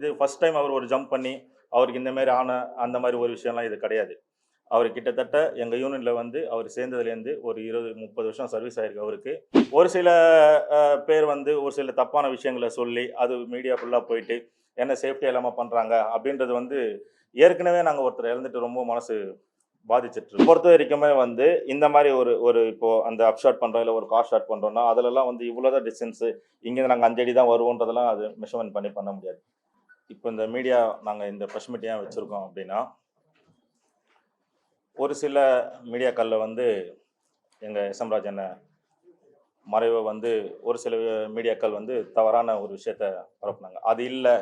இது first time அவர் ஒரு jump பண்ணி அவருக்கு இந்த மாதிரி ஆன அந்த மாதிரி ஒரு விஷயம்லாம் இது கிடையாது. அவர் கிட்டத்தட்ட எங்கள் யூனியனில் வந்து அவர் சேர்ந்ததுலேருந்து ஒரு 20-30 வருஷம் சர்வீஸ் ஆயிருக்கு அவருக்கு. ஒரு சில பேர் வந்து ஒரு சில தப்பான விஷயங்களை சொல்லி அது மீடியா ஃபுல்லாக போயிட்டு என்ன சேஃப்டி இல்லாமல் பண்ணுறாங்க அப்படின்றது வந்து ஏற்கனவே நாங்கள் ஒருத்தர் இழந்துட்டு ரொம்ப மனசு பாதிச்சிட்டு பொறுத்த வரைக்குமே வந்து இந்த மாதிரி ஒரு ஒரு இப்போ அந்த அப் ஷாட் பண்ணுறோம் இல்லை ஒரு கார் ஷாட் பண்ணுறோம்னா அதிலெல்லாம் வந்து இவ்வளோதான் டிஸ்டன்ஸு இங்கேருந்து நாங்கள் 5 அடி தான் வருவோன்றதெல்லாம் அது மெஷர்மெண்ட் பண்ண முடியாது. இப்போ இந்த மீடியா நாங்கள் இந்த ப்ரெஸ் மீட் ஏன் வச்சுருக்கோம் அப்படின்னா, ஒரு சில மீடியாக்களில் வந்து எங்கள் எஸ்எம் ராஜ் அண்ணன் மறைவை வந்து ஒரு சில மீடியாக்கள் வந்து தவறான ஒரு விஷயத்த பரப்புனாங்க. அது இல்லை,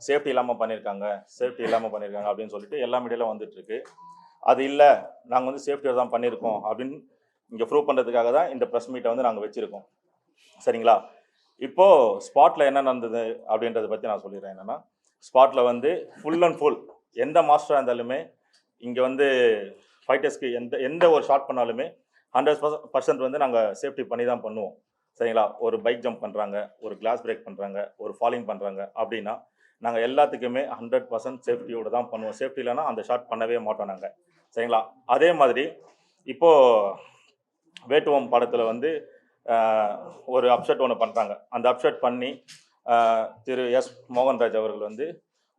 சேஃப்டி இல்லாமல் பண்ணியிருக்காங்க அப்படின்னு சொல்லிட்டு எல்லா மீடியாவிலும் வந்துட்டுருக்கு. அது இல்லை, நாங்கள் வந்து சேஃப்டியாக தான் பண்ணியிருக்கோம் அப்படின்னு இங்கே ப்ரூவ் பண்ணுறதுக்காக தான் இந்த ப்ரெஸ் மீட்டை வந்து நாங்கள் வச்சுருக்கோம். சரிங்களா? இப்போது ஸ்பாட்டில் என்ன நடந்தது அப்படின்றத பற்றி நான் சொல்லிடுறேன். என்னென்னா, ஸ்பாட்டில் வந்து ஃபுல் அண்ட் ஃபுல் எந்த மாஸ்டராக இருந்தாலுமே இங்கே வந்து ஃபைட்டர்ஸ்க்கு எந்த ஒரு ஷாட் பண்ணாலுமே 100% வந்து நாங்கள் சேஃப்டி பண்ணி தான் பண்ணுவோம். சரிங்களா? ஒரு பைக் ஜம்ப் பண்ணுறாங்க, ஒரு கிளாஸ் பிரேக் பண்ணுறாங்க, ஒரு ஃபாலிங் பண்ணுறாங்க அப்படின்னா நாங்கள் எல்லாத்துக்குமே 100% சேஃப்டியோடு தான் பண்ணுவோம். சேஃப்டி இல்லைன்னா அந்த ஷாட் பண்ணவே மாட்டோம் நாங்கள். சரிங்களா? அதே மாதிரி இப்போது வேட்டுவம் படத்தில் வந்து ஒரு அப்செட் ஒன்று பண்ணுறாங்க. அந்த அப்செட் பண்ணி திரு எஸ் மோகன்ராஜ் அவர்கள் வந்து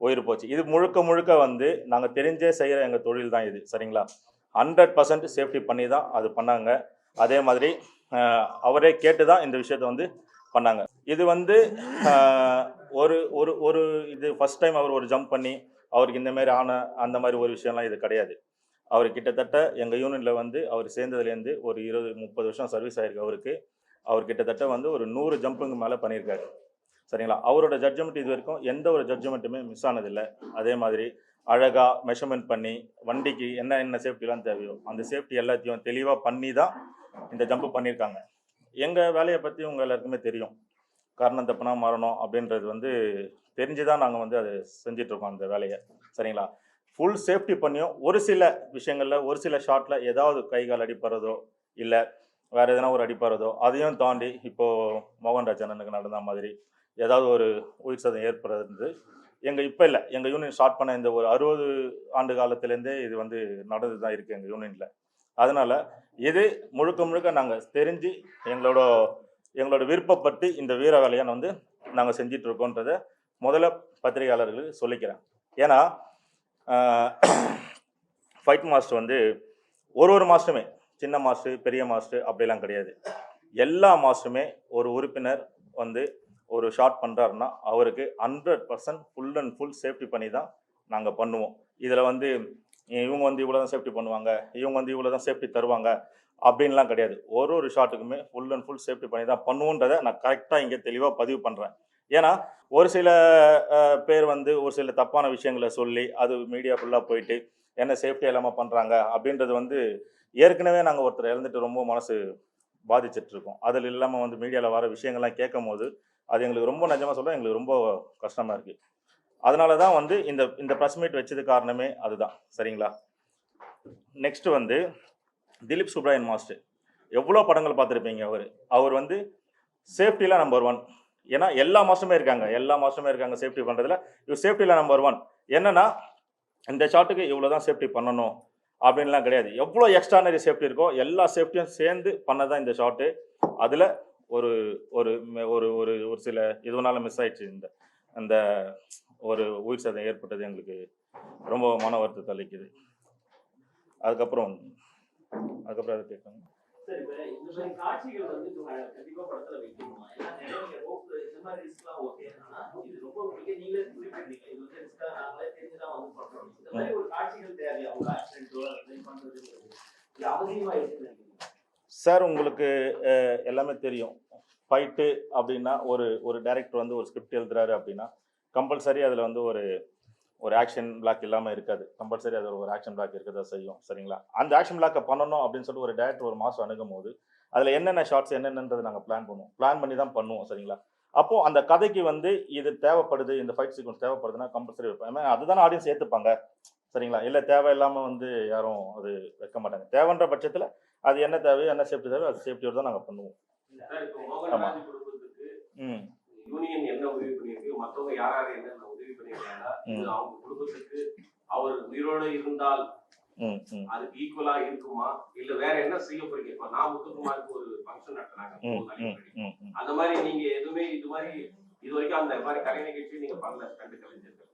உயிர் போச்சு. இது முழுக்க வந்து நாங்கள் தெரிஞ்சே செய்கிற எங்கள் தொழில் தான் இது. சரிங்களா? 100% சேஃப்டி பண்ணி தான் அது பண்ணாங்க. அதே மாதிரி அவரே கேட்டு தான் இந்த விஷயத்தை வந்து பண்ணாங்க. இது வந்து ஒரு ஒரு ஒரு இது ஃபர்ஸ்ட் டைம் அவர் ஒரு ஜம்ப் பண்ணி அவருக்கு இந்த மாதிரி ஆன அந்த மாதிரி ஒரு விஷயம்லாம் இது கிடையாது. அவர் கிட்டத்தட்ட எங்கள் யூனியனில் வந்து அவர் சேர்ந்ததுலேருந்து ஒரு 20-30 வருஷம் சர்வீஸ் ஆயிருக்கு அவருக்கு. அவர் கிட்டத்தட்ட வந்து ஒரு 100 ஜம்புக்கு மேலே பண்ணியிருக்காரு. சரிங்களா? அவரோட ஜட்ஜ்மெண்ட் இது வரைக்கும் எந்த ஒரு ஜட்ஜ்மெண்ட்டுமே மிஸ் ஆனதில்லை. அதே மாதிரி அழகாக மெஷர்மெண்ட் பண்ணி வண்டிக்கு என்ன சேஃப்டிலாம் தேவையோ அந்த சேஃப்டி எல்லாத்தையும் தெளிவாக பண்ணி தான் இந்த ஜம்ப் பண்ணியிருக்காங்க. எங்கள் வேலையை பற்றி உங்கள் எல்லாருக்குமே தெரியும். காரணம் தப்புனா மரணம் அப்படின்றது வந்து தெரிஞ்சு தான் நாங்கள் வந்து அதை செஞ்சிட்ருக்கோம் அந்த வேலையை. சரிங்களா? ஃபுல் சேஃப்டி பண்ணியும் ஒரு சில விஷயங்களில் ஒரு சில ஷாட்டில் ஏதாவது கை கால் அடிப்படுறதோ இல்லை வேறு எதனா ஒரு அடிப்படுறதோ அதையும் தாண்டி இப்போது மோகன்ராஜ் அண்ணனுக்கு நடந்த மாதிரி ஏதாவது ஒரு உயிர் சேதம் ஏற்படுறது இப்போ இல்லை, எங்கள் யூனியன் ஸ்டார்ட் பண்ண இந்த ஒரு 60 ஆண்டு காலத்துலேருந்தே இது வந்து நடந்து தான் இருக்குது எங்கள் யூனியனில். அதனால் இது முழுக்க நாங்கள் தெரிஞ்சு எங்களோட விருப்பப்பட்டு இந்த வீர வேலையை வந்து நாங்கள் செஞ்சிட்ருக்கோன்றதை முதல்ல பத்திரிகையாளர்களுக்கு சொல்லிக்கிறேன். ஏன்னா ஃபைட் மாஸ்டர் வந்து ஒரு மாஸ்டருமே சின்ன மாஸ்டர் பெரிய மாஸ்டர் அப்படிலாம் கிடையாது. எல்லா மாஸ்டருமே ஒரு உறுப்பினர் வந்து ஒரு ஷாட் பண்ணுறாருன்னா அவருக்கு 100% ஃபுல் அண்ட் ஃபுல் சேஃப்டி பண்ணி தான் நாங்கள் பண்ணுவோம். இதில் வந்து இவங்க வந்து இவ்வளோ தான் சேஃப்டி பண்ணுவாங்க, இவங்க வந்து இவ்வளோ தான் சேஃப்டி தருவாங்க அப்படின்லாம் கிடையாது. ஒரு ஷாட்டுக்குமே ஃபுல் அண்ட் ஃபுல் சேஃப்டி பண்ணி தான் பண்ணுவோன்றதை நான் கரெக்டாக இங்கே தெளிவாக பதிவு பண்ணுறேன். ஏன்னா ஒரு சில பேர் வந்து ஒரு சில தப்பான விஷயங்களை சொல்லி அது மீடியா ஃபுல்லாக போயிட்டு என்ன சேஃப்டி இல்லாமல் பண்ணுறாங்க அப்படின்றது வந்து ஏற்கனவே நாங்கள் ஒருத்தர் இழந்துட்டு ரொம்ப மனசு பாதிச்சிட்ருக்கோம். அதில் இல்லாமல் வந்து மீடியாவில் வர விஷயங்கள்லாம் கேட்கும் போது அது எங்களுக்கு ரொம்ப நிஜமாக சொல்ல எங்களுக்கு ரொம்ப கஷ்டமாக இருக்குது. அதனால தான் வந்து இந்த ப்ரெஸ் மீட் வச்சது காரணமே அதுதான். சரிங்களா? நெக்ஸ்ட்டு வந்து திலீப் சுப்ராயன் மாஸ்டர் எவ்வளோ படங்கள் பார்த்துருப்பீங்க. அவர் வந்து சேஃப்டியில் நம்பர் 1. ஏன்னா எல்லா மாஸ்டருமே இருக்காங்க சேஃப்டி பண்ணுறதுல. இவர் சேஃப்டியில் நம்பர் 1. என்னென்னா இந்த ஷாட்டுக்கு இவ்வளோ தான் சேஃப்டி பண்ணணும் அப்படின்லாம் கிடையாது. எவ்வளோ எக்ஸ்ட்ரானரி சேஃப்டி இருக்கோ எல்லா சேஃப்டியும் சேர்ந்து பண்ணதான் இந்த ஷாட்டு. அதில் ஒரு ஒரு ஒரு ஒரு ஒரு சில இதுனால மிஸ் ஆயிடுச்சு. அந்த ஒரு உயிர் சேதம் ஏற்பட்டது எங்களுக்கு ரொம்ப மன வருத்தத்தை அளிக்குது. அதுக்கப்புறம் அதை கேட்காங்க. சார் உங்களுக்கு எல்லாமே தெரியும். ஃபைட்டு அப்படின்னா ஒரு டைரக்டர் வந்து ஒரு ஸ்கிரிப்ட் எழுதுறாரு அப்படின்னா கம்பல்சரி அதில் வந்து ஒரு ஆக்ஷன் பிளாக் இல்லாமல் இருக்காது. கம்பல்சரி அது ஒரு ஆக்ஷன் பிளாக் இருக்க தான் செய்யும். சரிங்களா? அந்த ஆக்ஷன் பிளாக்கை பண்ணணும் அப்படின்னு சொல்லிட்டு ஒரு டேரக்டர் ஒரு மாதம் அணுகும் போது அதில் என்னென்ன ஷார்ட்ஸ் என்னென்னது நாங்கள் பிளான் பண்ணி தான் பண்ணுவோம். சரிங்களா? அப்போது அந்த கதைக்கு வந்து இது தேவைப்படுது, இந்த ஃபைட் சீக்வன்ஸ் தேவைப்படுதுன்னா கம்பல்சரி வைப்பேன். ஏன்னா அதுதானே ஆடியன்ஸ் ஏற்றுப்பாங்க. சரிங்களா? இல்லை தேவையில்லாமல் வந்து யாரும் அது வைக்க மாட்டாங்க. தேவைன்ற பட்சத்தில் அது என்ன தேவையோ என்ன சேஃப்டி தேவையோ அது சேஃப்டியோடு தான் நாங்கள் பண்ணுவோம். ஆமாம். யூனியன் என்ன உதவி பண்ணியிருக்கு, மற்றவங்க யார் என்னென்ன உதவி பண்ணியிருக்காங்க ம். அவங்க குடும்பத்துக்கு அவர் உயிரோடு இருந்தால் அதுக்கு ஈக்குவலா இருக்குமா, இல்ல வேற என்ன செய்ய போறீங்க? இப்ப நான் முத்துக்குமாருக்கு ஒரு ஃபங்க்ஷன் நடத்தினாங்க, அந்த மாதிரி நீங்க எதுவுமே இது மாதிரி இது வரைக்கும் அந்த மாதிரி கலை நிகழ்ச்சி நீங்க பண்ணல ஸ்டண்ட் கலைஞர்கள்.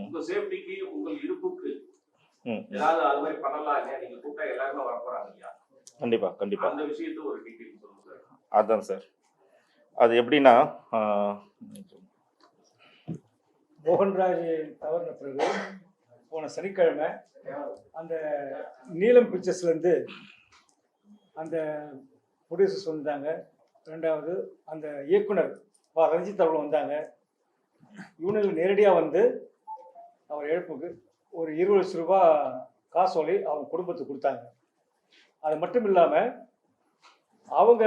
உங்க சேஃப்டிக்கு உங்கள் இருப்புக்கு ஏதாவது அது மாதிரி பண்ணலாம் இல்லையா? நீங்க கூப்பிட்டா எல்லாருமே வர போறாங்க இல்லையா? கண்டிப்பா கண்டிப்பா. அந்த விஷயத்தை ஒரு டீட்டெயில் சொல்லுங்க சார். அதான் சார், அது எப்படின்னா மோகன்ராஜ் தவறின பிறகு போன சனிக்கிழமை அந்த நீலம் பிக்சர்ஸ்லேருந்து அந்த ப்ரொடியூசர்ஸ் வந்தாங்க. ரெண்டாவது அந்த இயக்குனர் ரஞ்சித் அவர்கள் வந்தாங்க. யூனியனில் நேரடியாக வந்து அவர் இழப்புக்கு ஒரு 20 லட்சம் ரூபாய் காசோலை அவங்க குடும்பத்துக்கு கொடுத்தாங்க. அது மட்டும் இல்லாமல் அவங்க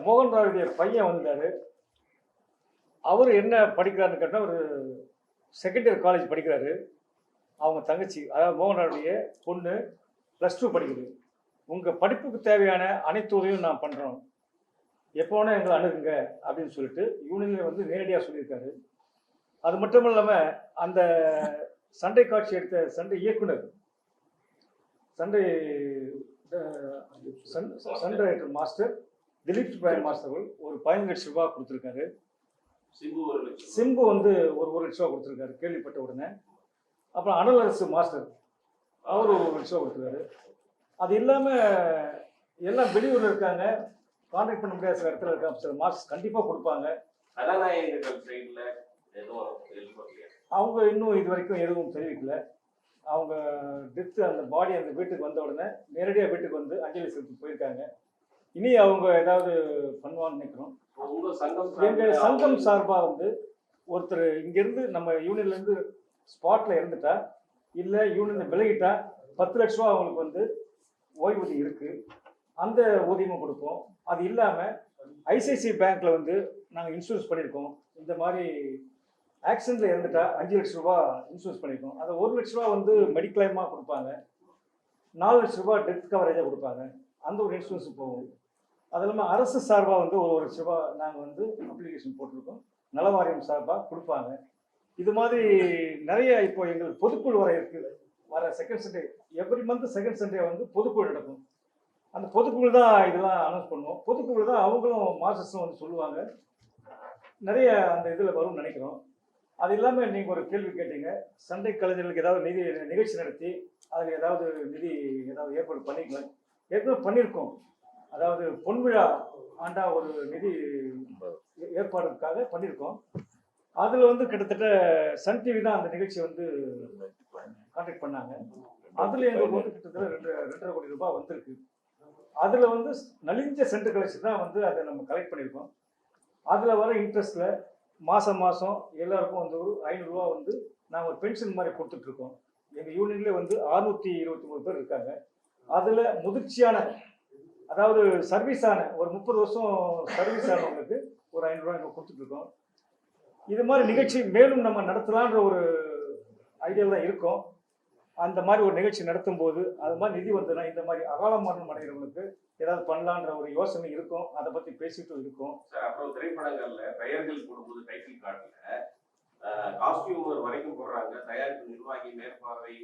மோகன்ராஜுடைய பையன் வந்தார். அவர் என்ன படிக்கிறாருன்னு கேட்டால் ஒரு செகண்ட் இயர் காலேஜ் படிக்கிறாரு. அவங்க தங்கச்சி, அதாவது மோகன்ராஜுடைய பொண்ணு +2 படிக்குது. உங்கள் படிப்புக்கு தேவையான அனைத்து உதவியும் நான் பண்ணுறோம், எப்போ வேணால் எங்களை அணுகுங்க அப்படின்னு சொல்லிட்டு யூனியனில் வந்து நேரடியாக சொல்லியிருக்காரு. அது மட்டும் இல்லாமல் அந்த சண்டை காட்சி எடுத்த சண்டை இயக்குனர், சண்டை ரைட்டர் மாஸ்டர் திலீப் மாஸ்டர் ஒரு 15 லட்சம் ரூபாய் கொடுத்துருக்காரு. சிம்பு வந்து ஒரு 1 லட்ச ரூபா கொடுத்துருக்காரு கேள்விப்பட்ட உடனே. அப்புறம் அனல் அரசு மாஸ்டர் அவர் ஒரு 1 லட்ச ரூபா கொடுத்துருக்காரு. அது இல்லாமல் எல்லாம் வெளியூரில் இருக்காங்க, கான்டாக்ட் பண்ண முடியாத சில இடத்துல இருக்காங்க. சில மார்க்ஸ் கண்டிப்பாக கொடுப்பாங்க. அவங்க இன்னும் இது வரைக்கும் எதுவும் தெரிவிக்கல. அவங்க டெத்து அந்த பாடி அந்த வீட்டுக்கு வந்த உடனே நேரடியாக வீட்டுக்கு வந்து அஞ்சலி செலுத்தி போயிருக்காங்க. இனி அவங்க ஏதாவது பண்ணுவான்னு நினைக்கிறோம். எங்கள் சங்கம் சார்பாக வந்து ஒருத்தர் இங்கேருந்து நம்ம யூனியன்லேருந்து ஸ்பாட்டில் இருந்துட்டா இல்லை யூனியன் விலகிட்டா 10 லட்ச ரூபா அவங்களுக்கு வந்து ஓய்வூதியம் இருக்குது, அந்த ஊதியமும் கொடுப்போம். அது இல்லாமல் ஐசிஐசிஐ பேங்க்கில் வந்து நாங்கள் இன்சூரன்ஸ் பண்ணியிருக்கோம். இந்த மாதிரி ஆக்சிடென்ட்டில் இருந்துட்டா 5 லட்ச ரூபா இன்சூரன்ஸ் பண்ணியிருக்கோம். அதை 1 லட்ச ரூபா வந்து மெடிக்ளைமாக கொடுப்பாங்க, 4 லட்ச ரூபா டெத் கவரேஜாக கொடுப்பாங்க. அந்த ஒரு இன்சூரன்ஸ் போகும். அது இல்லாமல் அரசு சார்பாக வந்து 1 லட்ச ரூபா நாங்கள் வந்து அப்ளிகேஷன் போட்டிருக்கோம், நல வாரியம் சார்பாக கொடுப்பாங்க. இது மாதிரி நிறைய இப்போ எங்களுக்கு பொதுக்குழு வர இருக்குது. வர second Sunday, every month second Sunday வந்து பொதுக்குழு நடக்கும். அந்த பொதுக்குழு தான் இதெல்லாம் அனௌன்ஸ் பண்ணுவோம். பொதுக்குழு தான் அவங்களும் மாஸ்டர்ஸும் வந்து சொல்லுவாங்க. நிறைய அந்த இதில் வரும்னு நினைக்கிறோம். அது இல்லாமல் நீங்கள் ஒரு கேள்வி கேட்டீங்க, சண்டை கலைஞர்களுக்கு ஏதாவது நிகழ்ச்சி நடத்தி அதில் ஏதாவது நிதி ஏதாவது ஏற்பாடு பண்ணிக்கலாம். ஏற்கனவே பண்ணியிருக்கோம். அதாவது பொன்விழா ஆண்டா ஒரு நிதி ஏற்பாடுக்காக பண்ணியிருக்கோம். அதில் வந்து கிட்டத்தட்ட சன் டிவி தான் அந்த நிகழ்ச்சி வந்து கான்டாக்ட் பண்ணாங்க. அதில் எங்களுக்கு வந்து கிட்டத்தட்ட 2.5 கோடி ரூபாய் வந்திருக்கு. அதில் வந்து நலிஞ்ச சென்டர் கலெக்ஷன் தான் வந்து அதை நம்ம கலெக்ட் பண்ணியிருக்கோம். அதில் வர இன்ட்ரெஸ்ட்டில் மாதம் எல்லாருக்கும் வந்து ஒரு 500 ரூபா வந்து நாங்கள் ஒரு பென்ஷன் மாதிரி கொடுத்துட்ருக்கோம். எங்கள் யூனியன்லேயே வந்து 623 பேர் இருக்காங்க. அதில் முதிர்ச்சியான, அதாவது சர்வீஸ் ஆன ஒரு 30 வருஷம் சர்வீஸ் ஆனவங்களுக்கு ஒரு 500 ரூபா நம்ம கொடுத்துட்ருக்கோம். இது மாதிரி நிகழ்ச்சி மேலும் நம்ம நடத்தலான்ற ஒரு ஐடியாவில் தான் இருக்கோம். அந்த மாதிரி ஒரு நிகழ்ச்சி நடத்தும் போது அது மாதிரி நிதி வந்ததுன்னா இந்த மாதிரி அகால மரணம் அடைகிறவங்களுக்கு ஏதாவது பண்ணலான்ற ஒரு யோசனை இருக்கும். அதை பற்றி பேசிட்டு இருக்கோம். அப்புறம் திரைப்படங்கள்ல பெயர்கள் போடும்போது டைட்டில் கார்டுல காஸ்டியூமர் வரைக்கும் போடுறாங்க, தயாரிப்பு நிர்வாகி, மேற்பார்வை,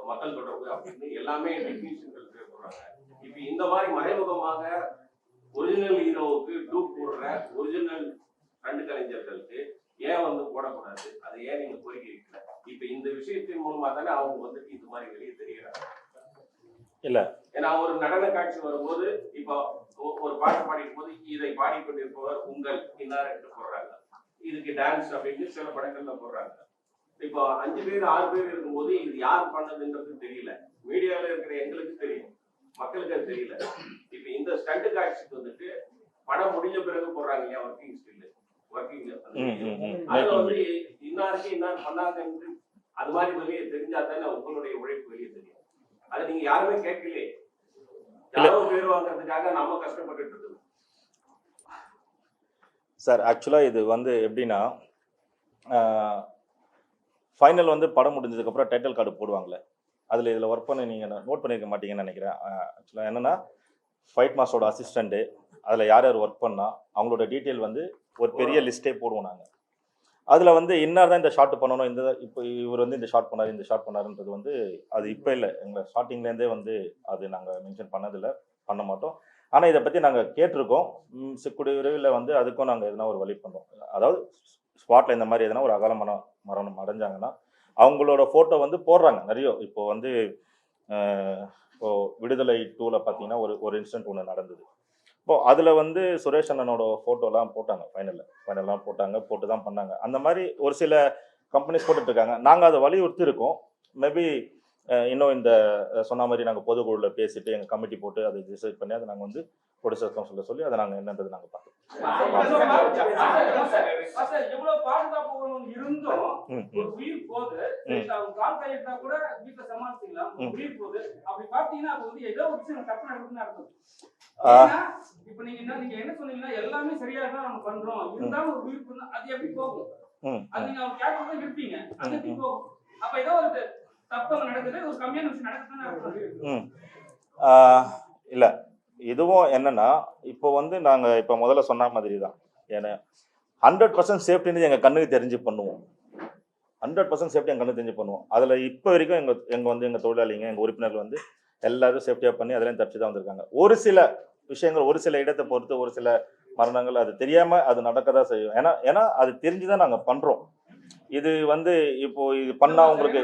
மக்கள் தொடர்பு அப்படின்னு எல்லாமே டெக்னீஷியன்கள் போடுறாங்க. இப்ப இந்த மாதிரி மறைமுகமாக ஒரிஜினல் ஹீரோவுக்கு டூப் போடுற ஒரிஜினல் கண்டு கலைஞர்களுக்கு ஏன் வந்து போடக்கூடாது? அது ஏன் நீங்க கோரிக்கை வைக்கல? இப்ப இந்த விஷயத்தின் மூலமா தானே அவங்க வந்துட்டு இந்த மாதிரி வெளியே தெரிகிறாங்க. இல்ல, ஏன்னா ஒரு நடன காட்சி வரும்போது இப்போ ஒரு பாட்டு பாடிக்கும் போது இதை பாடிக்கொண்டிருப்பவர் உங்கள் இன்னார் என்று போடுறாங்க. இதுக்கு டான்ஸ் அப்படின்னு சில படங்கள்ல போடுறாங்க. இப்போ 5 பேர் 6 பேர் இருக்கும்போது இது யார் பண்ணதுன்றது தெரியல. மீடியால இருக்கிற எங்களுக்கு தெரியும், மக்களுக்கு அது தெரியல. இப்ப இந்த ஸ்டண்ட் காட்சிக்கு வந்துட்டு படம் முடிஞ்ச பிறகு போடுறாங்க இல்லையா, ஒர்க்கிங் ஸ்டில் அதுல வந்து இன்னாருக்கு இன்னார் பண்ணாங்கன்னு அது மாதிரி வெளியே தெரிஞ்சா தானே உங்களுடைய உழைப்பு வெளியே தெரியும். அதை நீங்க யாருமே கேட்கலையே. யாரோ பேர் வாங்குறதுக்காக நம்ம கஷ்டப்பட்டு இருக்கோம் சார். ஆக்சுவலாக இது வந்து எப்படின்னா, ஃபைனல் வந்து படம் முடிஞ்சதுக்கப்புறம் டைட்டில் கார்டு போடுவாங்களே, அதில் இதில் ஒர்க் பண்ணி நீங்கள் நோட் பண்ணியிருக்க மாட்டீங்கன்னு நினைக்கிறேன். ஆக்சுவலாக என்னென்னா, ஃபைட் மாஸ்டரோட அசிஸ்டண்ட்டு, அதில் யார் யார் ஒர்க் பண்ணால் அவங்களோட டீட்டெயில் வந்து ஒரு பெரிய லிஸ்ட்டே போடுவோம் நாங்கள். அதில் வந்து இன்னார் தான் இந்த ஷாட் பண்ணணும், இப்போ இவர் வந்து இந்த ஷாட் பண்ணார், இந்த ஷாட் பண்ணாருன்றது வந்து அது இப்போ இல்லை, எங்களை ஸ்டார்டிங்லேருந்தே வந்து அது நாங்கள் மென்ஷன் பண்ணதில்லை, பண்ண மாட்டோம். ஆனால் இதை பற்றி நாங்கள் கேட்டிருக்கோம். கூடிய விரைவில் வந்து அதுக்கும் நாங்கள் எதனா ஒரு வழி பண்ணுறோம். அதாவது ஸ்பாட்டில் இந்த மாதிரி எதனா ஒரு அகால மரணம் அடைஞ்சாங்கன்னா அவங்களோட ஃபோட்டோ வந்து போடுறாங்க நிறைய. இப்போ வந்து இப்போ விடுதலை 2ல பார்த்தீங்கன்னா ஒரு இன்சிடென்ட் ஒன்று நடந்தது. இப்போ அதில் வந்து சுரேஷ் அண்ணனோட ஃபோட்டோலாம் போட்டாங்க, ஃபைனல்லாம் போட்டு தான் பண்ணாங்க. அந்த மாதிரி ஒரு சில கம்பெனிஸ் போட்டுட்ருக்காங்க. நாங்கள் அதை வலியுறுத்தி இருக்கோம். மேபி இன்னும் இந்த சொன்ன மாதிரி நாங்கள் பொதுக்குழுவில் பேசிட்டு எங்கள் கமிட்டி போட்டு அதை டிசைட் பண்ணி அதை நாங்கள் வந்து ப்ரொடியூசர் கவுன்சிலில் சொல்லி அதை நாங்கள் என்னன்றது நாங்கள் பார்த்துக்கோம். எவ்வளவு பாதுகாப்பு இருந்தும் ஒரு உயிர் போகுது, கால் கையிட்டா கூட வீட்டுல சமாளிச்சுக்கலாம், உயிர் போகுது அப்படி பாத்தீங்கன்னா அது வந்து ஏதோ ஒரு விஷயம் தப்பு நடக்குதுன்னு அர்த்தம். இப்ப நீங்க என்ன சொன்னீங்கன்னா எல்லாமே சரியா தான் நம்ம பண்றோம், இருந்தாலும் ஒரு உயிர் போகுது, அது எப்படி போகும்? அது நீங்க அவர் கேட்டு இருப்பீங்க, அது எப்படி போகும்? அப்ப ஏதோ ஒரு தப்பு நடக்குது, ஒரு கம்மியான விஷயம் நடக்குதுன்னு அர்த்தம். இல்ல இதுவும் என்னன்னா இப்போ வந்து நாங்க இப்ப முதல்ல சொன்ன மாதிரி தான், ஏன்னா 100% சேஃப்டின்னு எங்க கண்ணுக்கு தெரிஞ்சு பண்ணுவோம். 100% சேஃப்டி எங்க கண்ணுக்கு தெரிஞ்சு பண்ணுவோம். அதுல இப்போ வரைக்கும் எங்க தொழிலாளிங்க, எங்க உறுப்பினர்கள் வந்து எல்லாரும் சேஃப்டியா பண்ணி அதுலயும் தப்பிச்சு தான் வந்திருக்காங்க. ஒரு சில விஷயங்கள், ஒரு சில இடத்தை பொறுத்து, ஒரு சில மரணங்கள் அது தெரியாம அது நடக்கதான் செய்யும். ஏன்னா அது தெரிஞ்சுதான் நாங்க பண்றோம். இது வந்து இப்போ இது பண்ணா உங்களுக்கு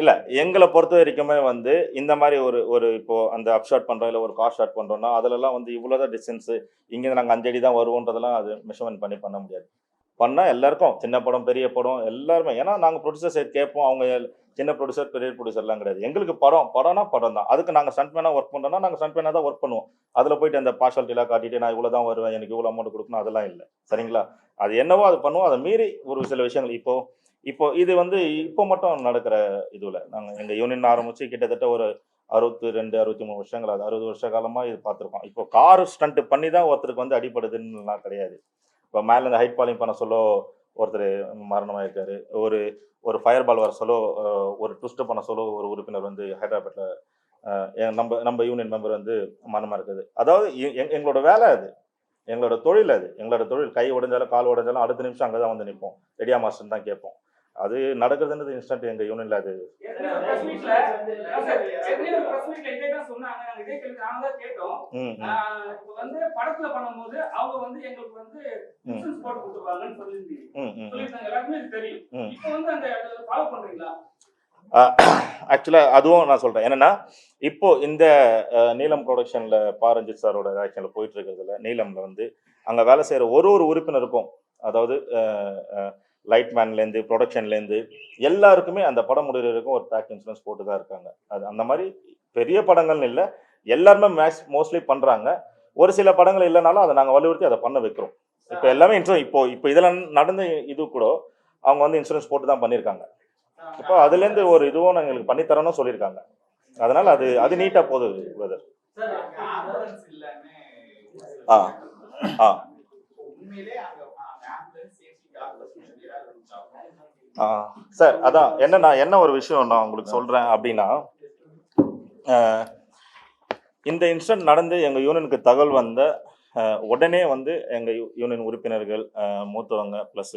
இல்ல எங்களை பொறுத்த வரைக்குமே வந்து இந்த மாதிரி ஒரு இப்போ அந்த அப் ஷாட் பண்றோம், இல்ல ஒரு கார் ஷாட் பண்றோம்னா அதுல எல்லாம் வந்து இவ்வளவுதான் டிஸ்டன்ஸ், இங்க நாங்க 5 அடி தான் வருவோன்றதெல்லாம் அது மெஷர்மெண்ட் பண்ண முடியாது. பண்ணா எல்லாருக்கும் சின்ன படம் பெரிய படம் எல்லாருமே, ஏன்னா நாங்க ப்ரொடியூசர் சைட் கேட்போம், அவங்க சின்ன ப்ரொடியூசர் பெரிய ப்ரொடியூசர்லாம் கிடையாது. எங்களுக்கு படம்னா படம் தான். அதுக்கு நாங்கள் ஸ்டண்ட்மேனா ஒர்க் பண்ணுறோம்னா நாங்கள் ஸ்டண்ட்மேனாக தான் ஒர்க் பண்ணுவோம். அதில் போயிட்டு அந்த பார்ஷாலிட்டிலாம் காட்டிட்டு நான் இவ்வளோ தான் வருவேன், எனக்கு இவ்வளோ அமௌண்ட் கொடுக்கணும் அதெல்லாம் இல்லை. சரிங்களா? அது என்னவோ அது பண்ணுவோம். அதை மீறி ஒரு சில விஷயங்கள் இப்போ இது வந்து இப்போ மட்டும் நடக்கிற இதுவில் நாங்கள் எங்கள் யூனியன் ஆரம்பித்து கிட்டத்தட்ட ஒரு 62 63 வருஷங்கள், அது 60 வருஷ காலமாக இது பார்த்துருக்கோம். இப்போ கார் ஸ்டண்ட் பண்ணி தான் ஒருத்தருக்கு வந்து அடிப்படுதுன்னுலாம் கிடையாது. இப்போ மேலே இந்த ஹைட் பாலிங் பண்ண சொல்ல ஒருத்தர் மரணமாயிருக்காரு, ஒரு ஃபயர் பால் வர சொல்ல, ஒரு ட்விஸ்ட் பண்ண சொல்ல ஒரு உறுப்பினர் வந்து ஹைதராபாத்தில் நம்ம யூனியன் மெம்பர் வந்து மரணமாக இருக்குது. அதாவது எங்களோட வேலை அது, எங்களோட தொழில் அது, எங்களோட தொழில். கை உடைஞ்சாலும் கால் உடைஞ்சாலும் அடுத்த நிமிஷம் அங்கே தான் வந்து நிற்போம், ரெடியா மாஸ்டர் தான் கேட்போம். அது நடக்குதுன்றது இன்ஸ்டன்ட் எங்கள் யூனியனில் அது படத்துல பண்ணும்போது அவங்க வந்து எங்களுக்கு வந்து இன்சூரன்ஸ் போட்டு கொடுத்துருவாங்கன்னு சொல்லியிருந்தாங்க, எல்லாருமே இது தெரியும். இப்போ வந்து அந்த ஃபாலோ பண்றீங்களா? ஆக்சுவலாக அதுவும் நான் சொல்கிறேன். என்னென்னா இப்போ இந்த நீலம் ப்ரொடக்ஷனில் பாரஞ்சித் சாரோட ஆக்ஷனில் போயிட்டு இருக்கிறதுல நீலமில் வந்து அங்கே வேலை செய்கிற ஒரு உறுப்பினருக்கும், அதாவது லைட்மேன்லேருந்து ப்ரொடக்ஷன்லேருந்து எல்லாருக்குமே அந்த படம் முடிகிறதுக்கும் ஒரு பேக் இன்சூரன்ஸ் போட்டு தான் இருக்காங்க. அது அந்த மாதிரி பெரிய படங்கள்னு இல்லை, எல்லாருமே மோஸ்ட்லி பண்ணுறாங்க. ஒரு சில படங்கள் இல்லைனாலும் அதை நாங்கள் வலியுறுத்தி அதை பண்ண வைக்கிறோம். இப்போ எல்லாமே இப்போ இதெல்லாம் நடந்த இது கூட அவங்க வந்து இன்சூரன்ஸ் போட்டு தான் பண்ணியிருக்காங்க. இப்போ அதுலேருந்து ஒரு இதுவும் எங்களுக்கு பண்ணித்தரணும்னு சொல்லியிருக்காங்க. அதனால அது நீட்டாக போகுது பிரதர். சார் அதான் என்ன ஒரு விஷயம் நான் உங்களுக்கு சொல்கிறேன் அப்படின்னா, இந்த இன்சிடென்ட் நடந்து எங்கள் யூனியனுக்கு தகவல் வந்த உடனே வந்து எங்கள் யூனியன் உறுப்பினர்கள், மூத்தவங்க ப்ளஸ்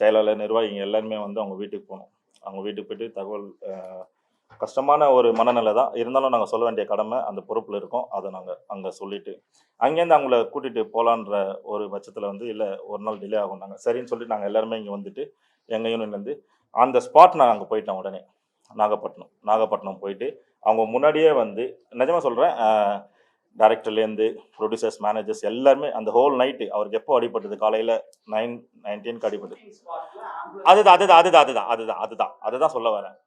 செயலாளர், நிர்வாகிகள் எல்லாருமே வந்து அவங்க வீட்டுக்கு போனோம். அவங்க வீட்டுக்கு போயிட்டு தகவல், கஷ்டமான ஒரு மனநிலை தான் இருந்தாலும் நாங்கள் சொல்ல வேண்டிய கடமை, அந்த பொறுப்பில் இருக்கோம். அதை நாங்கள் அங்கே சொல்லிவிட்டு அங்கேருந்து அவங்கள கூட்டிகிட்டு போகலான்ற ஒரு பட்சத்தில் வந்து இல்லை ஒரு நாள் டிலே ஆகும். நாங்கள் சரின்னு சொல்லிட்டு நாங்கள் எல்லாருமே இங்கே வந்துட்டு எங்கள் யூனியன்லேருந்து அந்த ஸ்பாட் நான் அங்கே போயிட்டேன். உடனே நாகப்பட்டினம் போயிட்டு அவங்க முன்னாடியே வந்து நிஜமாக சொல்கிறேன், டைரக்டர்லேருந்து ப்ரொடியூசர்ஸ், மேனேஜர்ஸ் எல்லாருமே அந்த ஹோல் நைட்டு அவருக்கு எப்போ அடிப்பட்டது, காலையில் 9:19க்கு அடிப்பட்டது. அதுதான் சொல்ல வரேன்.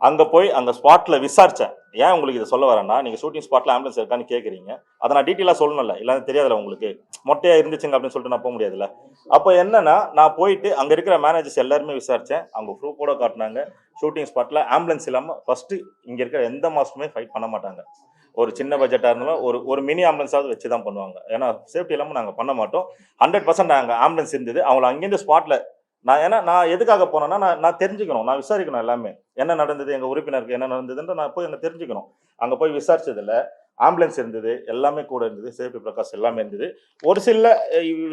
அங்கே போய் அந்த ஸ்பாட்டில் விசாரித்தேன். ஏன் உங்களுக்கு இதை சொல்ல வரேன்னா, நீங்கள் ஷூட்டிங் ஸ்பாட்டில் ஆம்புலன்ஸ் இருக்கான்னு கேட்குறீங்க, அதை நான் டீட்டெயிலாக சொல்லணும்ல, இல்லைன்னு தெரியாதுல்ல உங்களுக்கு, மொட்டையாக இருந்துச்சுங்க அப்படின்னு சொல்லிட்டு நான் போக முடியாதுல்ல. அப்போ என்னன்னா நான் போயிட்டு அங்கே இருக்கிற மேனேஜர்ஸ் எல்லாருமே விசாரித்தேன். அவங்க ப்ரூஃபோட காட்டினாங்க. ஷூட்டிங் ஸ்பாட்டில் ஆம்புலன்ஸ் இல்லாமல் ஃபஸ்ட்டு இங்கே இருக்கிற எந்த மாஸ்டருமே ஃபைட் பண்ண மாட்டாங்க. ஒரு சின்ன பட்ஜெட்டாக இருந்தாலும் ஒரு மினி ஆம்புலன்ஸாவது வச்சு தான் பண்ணுவாங்க. ஏன்னா சேஃப்டி இல்லாமல் நாங்கள் பண்ண மாட்டோம். 100% நாங்கள் ஆம்புலன்ஸ் இருந்தது. அவங்கள அங்கேருந்து ஸ்பாட்டில் நான் எதுக்காக போனேன்னா நான் தெரிஞ்சுக்கணும், நான் விசாரிக்கணும் எல்லாமே என்ன நடந்தது, எங்கள் உறுப்பினருக்கு என்ன நடந்ததுன்ற நான் போய் என்ன தெரிஞ்சுக்கணும். அங்கே போய் விசாரிச்சதில்ல. ஆம்புலன்ஸ் இருந்தது, எல்லாமே கூட இருந்தது, சேஃப்டி ப்ரிகாஷன் எல்லாமே இருந்தது. ஒரு சில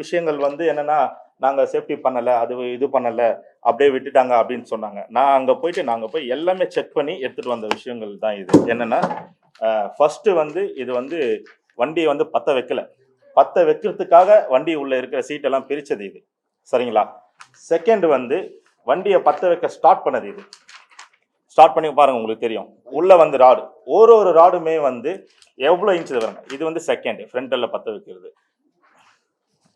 விஷயங்கள் வந்து என்னன்னா நாங்கள் சேஃப்டி பண்ணலை, அது இது பண்ணலை, அப்படியே விட்டுட்டாங்க அப்படின்னு சொன்னாங்க. நாங்கள் போய் எல்லாமே செக் பண்ணி எடுத்துகிட்டு வந்த விஷயங்கள் தான் இது. என்னென்னா ஃபஸ்ட்டு வந்து இது வந்து வண்டியை வந்து பற்ற வைக்கிறதுக்காக வண்டி உள்ளே இருக்கிற சீட்டெல்லாம் பிரித்தது இது, சரிங்களா. செகண்ட் வந்து வண்டியை பற்ற வைக்க ஸ்டார்ட் பண்ணது இது. ஸ்டார்ட் பண்ணி பாருங்கள், உங்களுக்கு தெரியும். உள்ளே வந்து ராடு, ஒரு ராடுமே வந்து எவ்வளோ இன்ச்சு பாருங்க. இது வந்து செகண்ட் ஃப்ரண்டலில் பற்ற வைக்கிறது.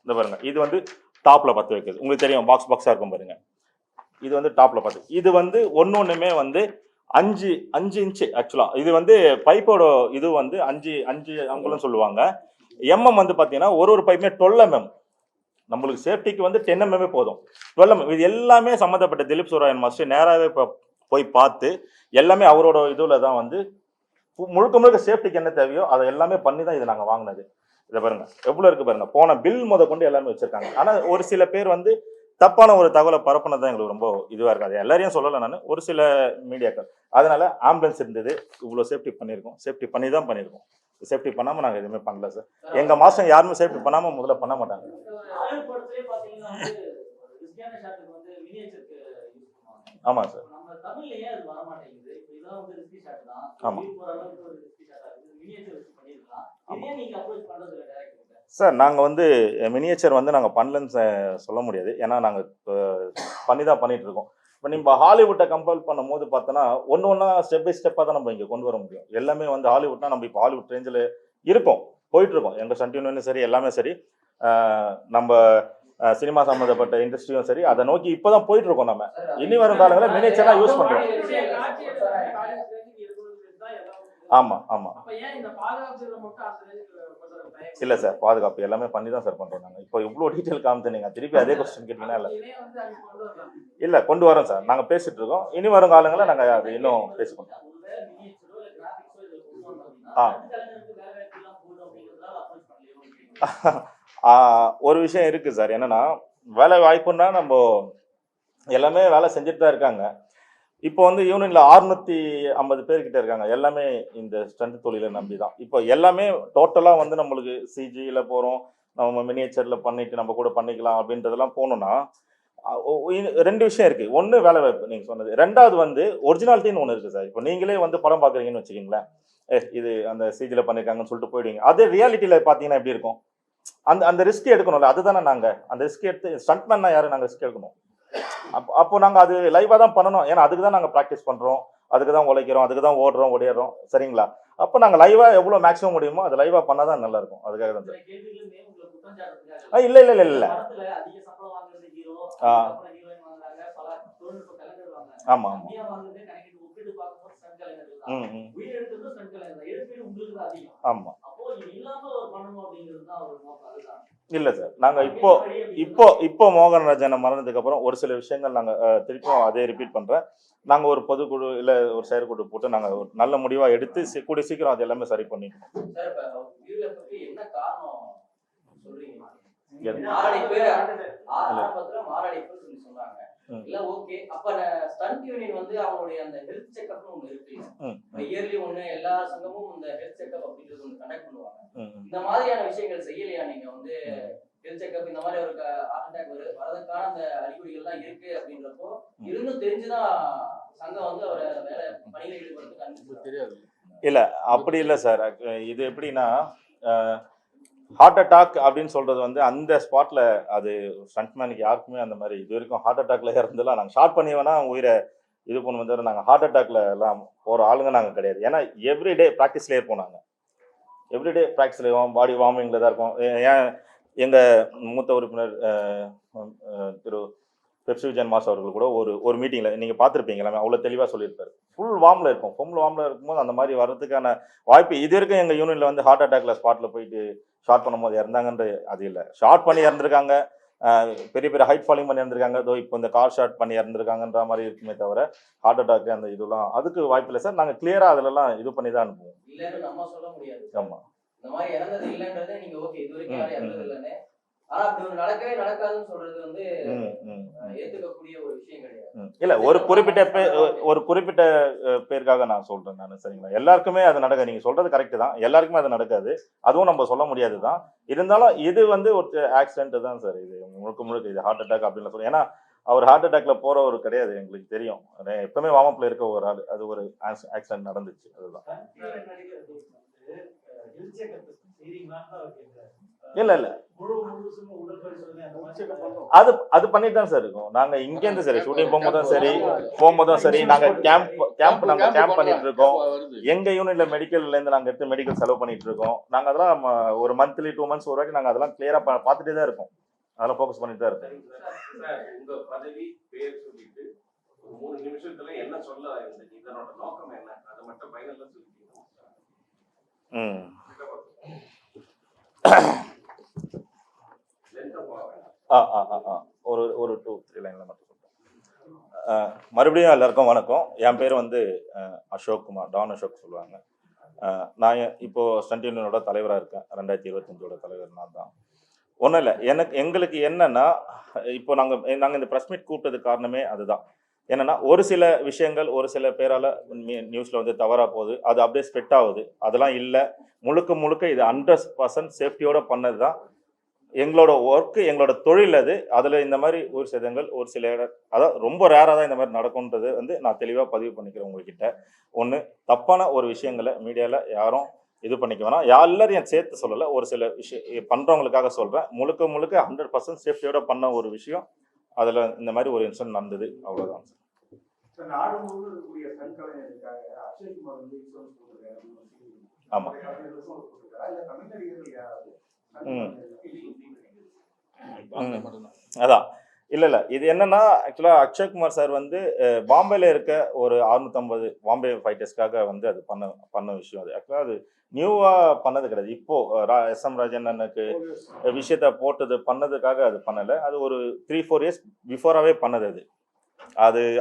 இந்த பாருங்க, இது வந்து டாப்பில் பற்ற வைக்கிறது. உங்களுக்கு தெரியும், பாக்ஸாக இருக்கும் பாருங்க. இது வந்து டாப்பில் பற்ற, இது வந்து ஒன்றுமே வந்து 5 இன்ச்சு ஆக்சுவலாக. இது வந்து பைப்போட இது வந்து 5 அங்குலம் சொல்லுவாங்க. எம்எம் வந்து பார்த்தீங்கன்னா ஒரு பைப்புமே 12 mm. நம்மளுக்கு சேஃப்டிக்கு வந்து 10 mm போதும். 12 mm இது எல்லாமே சம்மந்தப்பட்ட திலீப் சூராயன் மாஸ்டர் நேராகவே போய் பார்த்து எல்லாமே அவரோட இதில் தான் வந்து முழுக்க சேஃப்டிக்கு என்ன தேவையோ அதை எல்லாமே பண்ணி தான் இதை நாங்கள் வாங்கினது. இதை பாருங்க எவ்வளோ இருக்கு பாருங்க. போன பில் கொண்டு எல்லாமே வச்சிருக்காங்க. ஆனால் ஒரு சில பேர் வந்து தப்பான ஒரு தகவலை பரப்புனது தான் எங்களுக்கு ரொம்ப இதுவாக இருக்காது. எல்லாரையும் சொல்லலை நான், ஒரு சில மீடியாக்கள். அதனால ஆம்புலன்ஸ் இருந்தது, இவ்வளோ சேஃப்டி பண்ணியிருக்கோம், சேஃப்டி பண்ணி தான் பண்ணியிருக்கோம். சேஃப்டி பண்ணாமல் நாங்கள் எதுவுமே பண்ணல சார். எங்கள் மாஸ்டர் யாருமே சேஃப்டி பண்ணாமல் முதல்ல பண்ண மாட்டாங்க. ஆமாம் சார். ஆமாம் சார், நாங்கள் வந்து மினியேச்சர் வந்து நாங்கள் பண்ணலன்னு சொல்ல முடியாது. ஏன்னா நாங்கள் பண்ணி தான் பண்ணிகிட்ருக்கோம். இப்போ நம்ம ஹாலிவுட்டை கம்பேர் பண்ணும்போது பார்த்தோன்னா ஒன்றா ஸ்டெப் பை ஸ்டெப்பாக தான் நம்ம இங்கே கொண்டு வர முடியும். எல்லாமே வந்து ஹாலிவுட்னா நம்ம இப்போ ஹாலிவுட் ரேஞ்சில் இருக்கோம், போயிட்டுருக்கோம். எங்கள் சன்டியூனும் சரி, எல்லாமே சரி, நம்ம சினிமா சம்மந்தப்பட்ட இண்டஸ்ட்ரியும் சரி, அதை நோக்கி இப்போ தான் போயிட்டுருக்கோம். நம்ம இனி வரும் காலங்களில் மினியேச்சராக யூஸ் பண்ணுறோம். ஆமாம் ஆமாம். இல்லை சார், பாதுகாப்பு எல்லாமே பண்ணி தான் சார் பண்ணுறோம் நாங்கள். இப்போ இவ்வளோ டீட்டெயில் காமிச்சு நீங்கள் திருப்பி அதே கொஸ்டின் கேட்டிங்கன்னா இல்லை கொண்டு வரோம் சார். நாங்கள் பேசிகிட்டு இருக்கோம். இனி வரும் காலங்களில் நாங்கள் அது இன்னும் பேசிக்கோம். ஒரு விஷயம் இருக்குது சார். என்னென்னா வேலை வாய்ப்புன்னா நம்ம எல்லாமே வேலை செஞ்சுட்டு தான் இருக்காங்க. இப்போ வந்து யூனியனில் 650 பேர்கிட்ட இருக்காங்க. எல்லாமே இந்த ஸ்டண்ட் தொழிலை நம்பி தான். இப்போ எல்லாமே டோட்டலாக வந்து நம்மளுக்கு சிஜியில் போகிறோம், நம்ம மினியேச்சரில் பண்ணிட்டு நம்ம கூட பண்ணிக்கலாம் அப்படின்றதெல்லாம் போகணுன்னா 2 விஷயம் இருக்குது. ஒன்று வேலை வாய்ப்பு நீங்கள் சொன்னது, 2வது வந்து ஒரிஜினாலிட்டின்னு ஒன்று இருக்குது சார். இப்போ நீங்களே வந்து படம் பார்க்குறீங்கன்னு வச்சுக்கிங்களேன், இது அந்த சிஜியில் பண்ணியிருக்காங்கன்னு சொல்லிட்டு போயிடுவீங்க. அதே ரியாலிட்டியில் பார்த்தீங்கன்னா எப்படி இருக்கும்? அந்த ரிஸ்க் எடுக்கணும்ல, அதுதானே. நாங்கள் அந்த ரிஸ்க் எடுத்து ஸ்டண்ட்மேன்னா யாரும் நாங்கள் ரிஸ்க் எடுக்கணும். அப்போ நாங்கள் அது லைவாக தான் பண்ணணும். ஏன்னா அதுக்கு தான் நாங்கள் ப்ராக்டிஸ் பண்ணுறோம், அதுக்கு தான் உழைக்கிறோம், அதுக்கு தான் ஓடுறோம் ஓடிடுறோம், சரிங்களா. அப்போ நாங்கள் லைவாக எவ்வளோ மேக்ஸிமம் முடியுமோ அது லைவாக பண்ணால் தான் நல்லாயிருக்கும். அதுக்காக தான் சார். இல்லை இல்லை இல்லை இல்லை ஆமாம் ஆமாம். ஆமாம் இல்லை சார். நாங்கள் இப்போ மோகன்ராஜனை மரணத்துக்கு அப்புறம் ஒரு சில விஷயங்கள் நாங்கள் திருப்பியும் அதே ரிப்பீட் பண்ணுறேன். நாங்கள் ஒரு பொதுக்குழு இல்லை ஒரு செயற்குழு போட்டு நாங்கள் ஒரு நல்ல முடிவாக எடுத்து கூடிய சீக்கிரம் அது எல்லாமே சரி பண்ணிக்கணும். இல்ல ஓகே. அப்ப ஸ்டண்ட் யூனியன் வந்து அவங்களுடைய அந்த ஹெல்த் செக்அப்னு ஒண்ணு இருக்கு. இயர்லி ஒண்ணு எல்லா சங்கமும் இந்த ஹெல்த் செக்அப் அப்படின்றது ஒண்ணு கண்டக்ட் பண்ணுவாங்க. இந்த மாதிரியான விஷயங்கள் செய்யலையா நீங்க? வந்து ஹெல்த் செக்அப் இந்த மாதிரி ஒரு ஹார்ட் அட்டாக் வரதுக்கான அந்த அறிகுறிகள் எல்லாம் இருக்கு அப்படின்றப்போ இருந்தும் தெரிஞ்சுதான் சங்கம் வந்து அவரை வேலை பணியில் ஈடுபடுறதுக்கு அனுமதி தெரியாது. இல்ல அப்படி இல்லை சார். இது எப்படின்னா ஹார்ட் அட்டாக் அப்படின்னு சொல்றது வந்து அந்த ஸ்பாட்ல அது ஸ்டண்ட்மேனுக்கு யாருக்குமே அந்த மாதிரி இது வரைக்கும் ஹார்ட் அட்டாக்ல இருந்தெல்லாம் நாங்கள் ஷார்ட் பண்ணி வேணா உயிரை இது பண்ணுவோம் தவிர நாங்கள் ஹார்ட் அட்டாக்ல எல்லாம் போகிற ஆளுங்க நாங்கள் கிடையாது. ஏன்னா எவ்ரிடே ப்ராக்டிஸ்லேயே இருப்போம். நாங்கள் எவ்ரிடே ப்ராக்டிஸ்ல பாடி வார்மிங்கில் தான் இருக்கும். ஏன் எங்கள் மூத்த உறுப்பினர் திரு பெப்சி விஜயன் மாஸ் அவர்கள் கூட ஒரு மீட்டிங்கில் நீங்கள் பார்த்துருப்பீங்க, எல்லாமே அவ்வளோ தெளிவாக சொல்லியிருப்பாரு. ஃபுல் வார்மில் இருக்கும். ஃபுல் வார்மில் இருக்கும்போது அந்த மாதிரி வர்றதுக்கான வாய்ப்பு இது வரைக்கும் எங்கள் யூனியனில் வந்து ஹார்ட் அட்டாக்ல ஸ்பாட்டில் போயிட்டு ஷார்ட் பண்ணும்போது இறந்தாங்கன்ற அது இல்லை. ஷார்ட் பண்ணி இறந்துருக்காங்க, பெரிய பெரிய ஹைட் ஃபாலிங் பண்ணி இறந்துருக்காங்க, இதோ இப்போ இந்த கார் ஷார்ட் பண்ணி இறந்துருக்காங்கன்ற மாதிரி இருக்குமே தவிர ஹார்ட் அட்டாக் அந்த இதெல்லாம் அதுக்கு வாய்ப்பு இல்லை சார். நாங்கள் கிளியராக அதிலெல்லாம் இது பண்ணி தான் அனுப்புவோம். இல்லைன்னு நம்ம சொல்ல முடியாது. ஆமாம், இந்த மாதிரி இறந்தது இல்லைன்றதே நீங்கள் ஓகே இது வரைக்கும் யாரும் இறந்தது இல்லைன்னு ஆனா அப்படி ஒண்ணு நடக்கவே நடக்காதுன்னு சொல்றது வந்து ம், ம், ம். ஏத்துக்கக்கூடிய ஒரு விஷயம் கிடையாது. இல்ல ஒரு குறிப்பிட்ட பேருக்காக நான் சொல்றேன் நான், சரிங்களா? எல்லாருக்குமே அது நடக்காது. நீங்க சொல்றது கரெக்ட் தான், எல்லாருக்குமே அது நடக்காது. அதுவும் நம்ம சொல்ல முடியாது தான். இருந்தாலும் இது வந்து ஒரு ஆக்சிடென்ட் தான் சார். இது முழுக்க இது ஹார்ட் அட்டாக் அப்படின்னு சொல்றேன். ஏன்னா அவர் ஹார்ட் அட்டாக்ல போறவர் கிடையாது, எங்களுக்கு தெரியும். எப்பவுமே வார்மப்ல இருக்க ஒரு ஆள். அது ஒரு ஆக்சிடென்ட் நடந்துச்சு, அதுதான். இல்ல இல்ல அது பண்ணிட்டு தான் சார் இருக்கோம். நாங்க இங்க இருந்து சரி ஷூட்டிங் போகும்போதும் சரி நாங்க கேம்ப் பண்ணிட்டு இருக்கோம். எங்க யூனிட்ல மெடிக்கல்ல இருந்து நாங்க எடுத்து மெடிக்கல் செலவு பண்ணிட்டு இருக்கோம். நாங்க அதெல்லாம் ஒரு மந்த்லி 2 months ஒரு வாட்டி நாங்க அதெல்லாம் கிளியரா பார்த்துட்டே தான் இருக்கோம். அதெல்லாம் ஃபோக்கஸ் பண்ணிட்டு தான் இருக்கோம். உங்க பதவி பேர் சொல்லிட்டு ஒரு 3 நிமிஷத்துல என்ன சொல்ல இருந்துச்சு, இதனோட நோக்கம் என்ன, அதை மட்டும் ஃபைனல்ல சொல்லிட்டீங்க. ஒரு 2-3 லைன்ல மட்டும் சொல்றேன். மறுபடியும் எல்லாருக்கும் வணக்கம். என் பேர் வந்து அசோக் குமார், டான் அசோக் சொல்லுவாங்க. நான் இப்போ ஸ்டண்ட் யூனியனோட தலைவராக இருக்கேன். 2025 தலைவர் நான் தான். ஒன்றும் இல்லை, எங்களுக்கு என்னன்னா, இப்போ நாங்கள் இந்த ப்ரெஸ் மீட் கூப்பிட்டதுக்கு காரணமே அதுதான். என்னன்னா, ஒரு சில விஷயங்கள் ஒரு சில பேரால் நியூஸில் வந்து தவறாக போகுது, அது அப்படியே ஸ்ப்ரெட் ஆகுது. அதெல்லாம் இல்லை, முழுக்க இது 100% சேஃப்டியோட பண்ணது தான் எங்களோட ஒர்க்கு, எங்களோட தொழில் அது. அதில் இந்த மாதிரி ஒரு சேதங்கள் ஒரு சில அதாவது ரொம்ப ரேராக தான் இந்த மாதிரி நடக்கும்ன்றது வந்து நான் தெளிவாக பதிவு பண்ணிக்கிறேன் உங்ககிட்ட. ஒன்று, தப்பான ஒரு விஷயங்களை மீடியாவில் யாரும் இது பண்ணிக்க வேணாம். எல்லாரையும் சேர்த்து சொல்லலை, ஒரு சில விஷயம் பண்ணுறவங்களுக்காக சொல்கிறேன். முழுக்க 100% சேஃப்டியோட பண்ண ஒரு விஷயம். அதில் இந்த மாதிரி ஒரு இன்சிடென்ட் நடந்தது, அவ்வளோதான் சார். நாடு முழுவதும் இருக்கக்கூடிய ஸ்டண்ட் கலைஞர்களுக்காக அக்ஷய் குமார் வந்து இன்சூரன்ஸ் போட்டிருக்காரு. ஆமாம். அதான் இல்லை இது என்னன்னா, ஆக்சுவலாக அக்ஷய்குமார் சார் வந்து பாம்பேல இருக்க ஒரு 650 பாம்பே ஃபைட்டர்ஸ்க்காக வந்து அது பண்ண விஷயம். அது ஆக்சுவலாக அது நியூவாக பண்ணது கிடையாது. இப்போ SM ராஜன் அண்ணனுக்கு விஷயத்த போட்டது பண்ணதுக்காக அது பண்ணலை. அது ஒரு 3-4 years பிஃபோராகவே பண்ணது.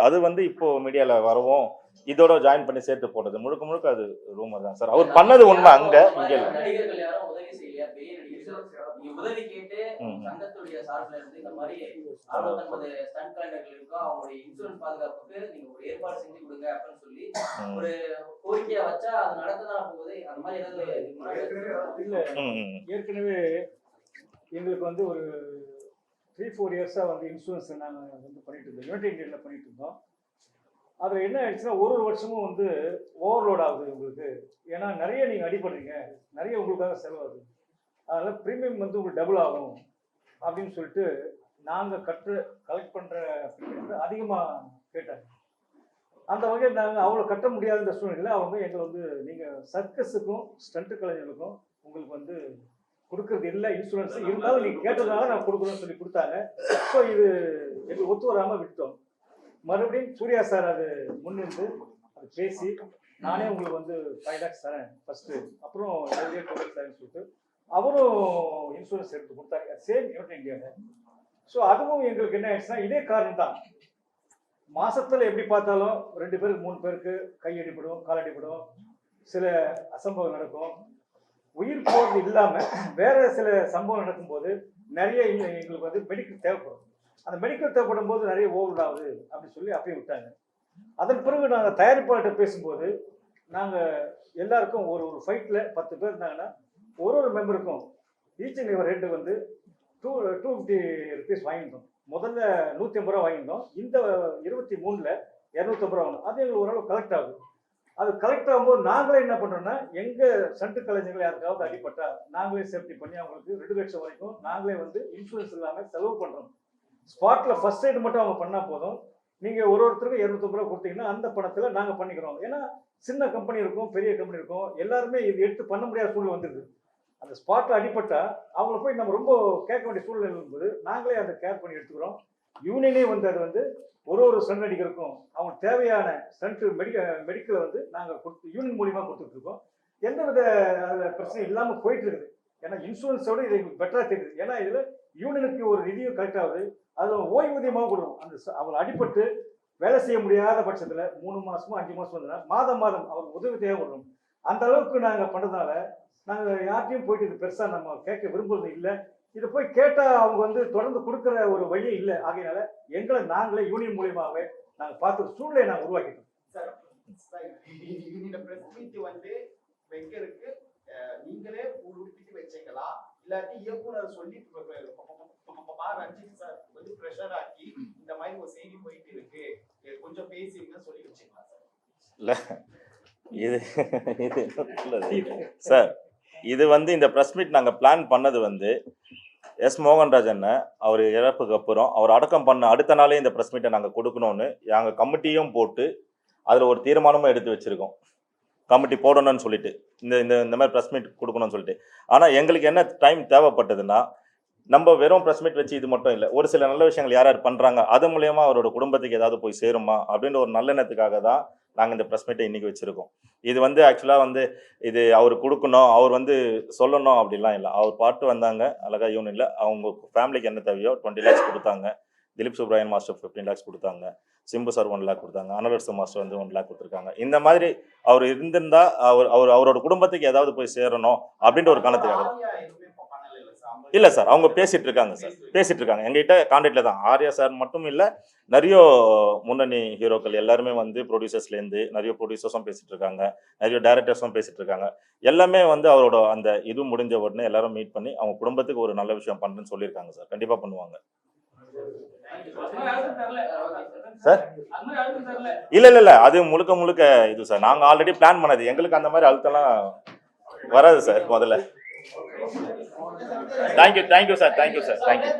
அது வந்து இப்போ மீடியாவில் வரவும் இதோட ஜாயின் பண்ணி சேர்த்து போட்டது. முழுக்க அது ரூமர் தான் சார். அவர் பண்ணது உண்மை, இங்கே நடிகர்கள் யாரும் உதவி செய்யலையா? பெரிய நடிகர்கள் நீங்க உதவி கேட்டு சங்கத்துடைய சார்பில் இருந்து இந்த மாதிரி 650 ஸ்டண்ட் கலைஞர்களுக்கும் அவங்களுடைய இன்சூரன்ஸ் பாதுகாப்புக்கு நீங்க ஒரு ஏற்பாடு செஞ்சு கொடுங்க அப்படின்னு சொல்லி ஒரு கோரிக்கையா வச்சா அது நடக்கதான் போகுது. அந்த மாதிரி ஏதாவது இல்ல, ஏற்கனவே எங்களுக்கு வந்து ஒரு 3-4 years வந்து இன்சூரன்ஸ் நாங்கள் வந்து பண்ணிட்டு இருந்தோம். யுனைடெட் இந்தியன்ல பண்ணிட்டு இருந்தோம். அதில் என்ன ஆயிடுச்சுன்னா, ஒரு வருஷமும் வந்து ஓவர்லோட் ஆகுது உங்களுக்கு. ஏன்னா நிறைய நீங்கள் அடிபடுறீங்க, நிறைய உங்களுக்காக செலவாகுது. அதனால் ப்ரீமியம் வந்து உங்களுக்கு டபுள் ஆகும் அப்படின்னு சொல்லிட்டு நாங்கள் கலெக்ட் பண்ணுற ப்ரீமியம் அதிகமாக கேட்டாங்க. அந்த வகையில் நாங்கள் அவ்வளோ கட்ட முடியாத சூழ்நிலையில் அவங்க எங்களை வந்து நீங்கள் சர்க்கஸுக்கும் ஸ்டண்ட் கலைஞர்களுக்கும் உங்களுக்கு வந்து கொடுக்கறது இல்லை, இன்சூரன்ஸ் இருந்தாலும் நீங்கள் கேட்டதுனால நான் கொடுக்குறோன்னு சொல்லி கொடுத்தாங்க. ஸோ இது எங்களுக்கு ஒத்து வராமல் விட்டோம். மறுபடியும் சூர்யா சார் அது முன்னிருந்து அது பேசி, நானே உங்களுக்கு வந்து 5 lakhs தரேன் ஃபர்ஸ்ட்டு, அப்புறம் 2 lakhs தரேன்னு சொல்லிட்டு அவரும் இன்சூரன்ஸ் எடுத்து கொடுத்தாரு, சேம் யுனைடெட் இந்தியாவில். ஸோ அதுவும் எங்களுக்கு என்ன ஆயிடுச்சுன்னா, இதே காரணம் தான். மாசத்துல எப்படி பார்த்தாலும் 2 பேருக்கு 3 பேருக்கு கை அடிப்படும், கால் அடிப்படும், சில அசம்பவம் நடக்கும். உயிர் போறது இல்லாமல் வேற சில சம்பவம் நடக்கும்போது நிறைய எங்களுக்கு வந்து மெடிக்கல் தேவைப்படும். அந்த மெடிக்கல் தேவைப்படும் போது நிறைய ஓவர்லோட் ஆகுது அப்படின்னு சொல்லி அப்படியே விட்டாங்க. அதன் பிறகு நாங்கள் தயாரிப்பாளர்கிட்ட பேசும்போது, நாங்கள் எல்லாருக்கும் ஒரு ஃபைட்டில் 10 பேர் இருந்தாங்கன்னா ஒரு மெம்பருக்கும் ஈச் அண்ட் எவர் ரேட்டு வந்து 250 rupees வாங்கியிருந்தோம். முதல்ல 150 ரூபா வாங்கியிருந்தோம். இந்த 23ல் 250 ரூபா வாங்கணும். அது எங்களுக்கு ஓரளவு கலெக்ட் ஆகுது. அது கலெக்ட் ஆகும்போது நாங்களே என்ன பண்ணுறோம்னா, எங்கள் சண்டு கலைஞர்கள் யாருக்காவது அடிப்பட்டா நாங்களே சேஃப்டி பண்ணி அவங்களுக்கு 2 லட்சம் வரைக்கும் நாங்களே வந்து இன்சூரன்ஸ் இல்லாமல் செலவு பண்ணுறோம். ஸ்பாட்டில் ஃபர்ஸ்ட் எய்டு மட்டும் அவங்க பண்ணால் போதும். நீங்கள் ஒருத்தருக்கும் 250 ரூபா கொடுத்தீங்கன்னா அந்த பணத்தில் நாங்கள் பண்ணிக்கிறோம். ஏன்னா சின்ன கம்பெனி இருக்கும், பெரிய கம்பெனி இருக்கும், எல்லாருமே இது எடுத்து பண்ண முடியாத சூழ்நிலை வந்துடுது. அந்த ஸ்பாட்டில் அடிப்பட்டால் அவங்கள போய் நம்ம ரொம்ப கேட்க வேண்டிய சூழ்நிலை இருக்கும்போது நாங்களே அதை கேர் பண்ணி எடுத்துக்கிறோம். யூனியனே வந்து அது வந்து ஒரு ஸ்டண்ட் அடிக்கிறதுக்கும் அவங்களுக்கு தேவையான ஸ்டண்ட் மெடிக்கலை வந்து நாங்கள் யூனியன் மூலியமாக கொடுத்துட்ருக்கோம். எந்தவித அதில் பிரச்சனை இல்லாமல் போயிட்டு இருக்குது. ஏன்னா இன்சூரன்ஸோடு இது எங்களுக்கு பெட்டராக தெரியுது. ஏன்னா இதில் யூனியனுக்கு ஒரு நிதியும் கரெக்ட் ஆகுது, அதில் ஓய்வூதியமாக கொடுக்கும். அந்த அவங்க அடிப்பட்டு வேலை செய்ய முடியாத பட்சத்தில் 3 மாதமோ 5 மாதம் வந்ததுன்னா மாதம் அவங்களுக்கு உதவி தேவை கொடுக்கும். அந்த அளவுக்கு நாங்கள் பண்ணுறதுனால நாங்கள் யார்ட்டையும் போயிட்டு இது பெருசாக நம்ம கேட்க விரும்புறது இல்லை. இதை போய் கேட்டால் அவங்க வந்து தொடர்ந்து கொடுக்குற ஒரு வழி இல்லை. ஆகையினால எங்களை நாங்களே யூனியன் மூலியமாகவே நாங்கள் பார்த்து ஒரு சூழ்நிலையை நாங்கள் உருவாக்கிட்டோம். இந்த பிரஸ் மீட் வந்து வைக்கிறதுக்கு நீங்களே உடுத்திட்டு வச்சீங்களா, இல்லாட்டி இயக்குனர் சொல்லி ரஞ்சித் சார் வந்து ப்ரெஷர் ஆக்கி இந்த மாதிரி ஒரு செய்தி போயிட்டு இருக்கு கொஞ்சம் பேசிங்க சொல்லி வச்சீங்களா சார்? இல்லை இது சார், இது வந்து இந்த ப்ரெஸ் மீட் நாங்கள் பிளான் பண்ணது வந்து எஸ் மோகன்ராஜ் அண்ணன் அவர் இறப்புக்கு அப்புறம் அவர் அடக்கம் பண்ண அடுத்த நாளே இந்த ப்ரெஸ் மீட்டை நாங்கள் கொடுக்கணும்னு நாங்கள் கமிட்டியும் போட்டு அதில் ஒரு தீர்மானமும் எடுத்து வச்சுருக்கோம். கமிட்டி போடணும்னு சொல்லிட்டு இந்த மாதிரி ப்ரெஸ் மீட் கொடுக்கணும்னு சொல்லிட்டு. ஆனால் எங்களுக்கு என்ன டைம் தேவைப்பட்டதுன்னா, நம்ம வெறும் ப்ரெஸ் மீட் வச்சு இது மட்டும் இல்லை, ஒரு சில நல்ல விஷயங்கள் யார் யார் பண்ணுறாங்க அது மூலயமா அவரோட குடும்பத்துக்கு ஏதாவது போய் சேருமா அப்படின்ற ஒரு நல்லெண்ணத்துக்காக தான் நாங்கள் இந்த ப்ரெஸ் மீட்டை இன்றைக்கி வச்சுருக்கோம். இது வந்து ஆக்சுவலாக வந்து இது அவர் கொடுக்கணும், அவர் வந்து சொல்லணும் அப்படிலாம் இல்லை. அவர் பாட்டு வந்தாங்க அழகா யூனியனில், அவங்க ஃபேமிலிக்கு என்ன தேவையோ 20 lakhs கொடுத்தாங்க. திலீப் சுப்ராயன் மாஸ்டர் 15 lakhs கொடுத்தாங்க. சிம்பு சார் 1 lakh கொடுத்தாங்க. அனலர்ஸ் மாஸ்டர் வந்து 1 lakh கொடுத்துருக்காங்க. இந்த மாதிரி அவர் இருந்திருந்தா அவரோட குடும்பத்துக்கு ஏதாவது போய் சேரணும் அப்படின்ற ஒரு காரணத்துக்காக தான். இல்லை சார், அவங்க பேசிட்டு இருக்காங்க சார், பேசிட்டு இருக்காங்க எங்ககிட்ட கான்டாக்டில் தான். ஆர்யா சார் மட்டும் இல்லை, நிறைய முன்னணி ஹீரோக்கள் எல்லாருமே வந்து ப்ரொடியூசர்ஸ்லேருந்து நிறைய ப்ரொடியூசர்ஸும் பேசிட்டு இருக்காங்க, நிறைய டைரக்டர்ஸும் பேசிட்டு இருக்காங்க. எல்லாமே வந்து அவரோட அந்த இது முடிஞ்ச உடனே எல்லாரும் மீட் பண்ணி அவங்க குடும்பத்துக்கு ஒரு நல்ல விஷயம் பண்ணுறேன்னு சொல்லியிருக்காங்க சார். கண்டிப்பாக பண்ணுவாங்க சார். இல்லை அது முழுக்க இது சார், நாங்கள் ஆல்ரெடி பிளான் பண்ணது. எங்களுக்கு அந்த மாதிரி அழுத்தம்லாம் வராது சார். முதல்ல thank you sir, thank you sir, thank you.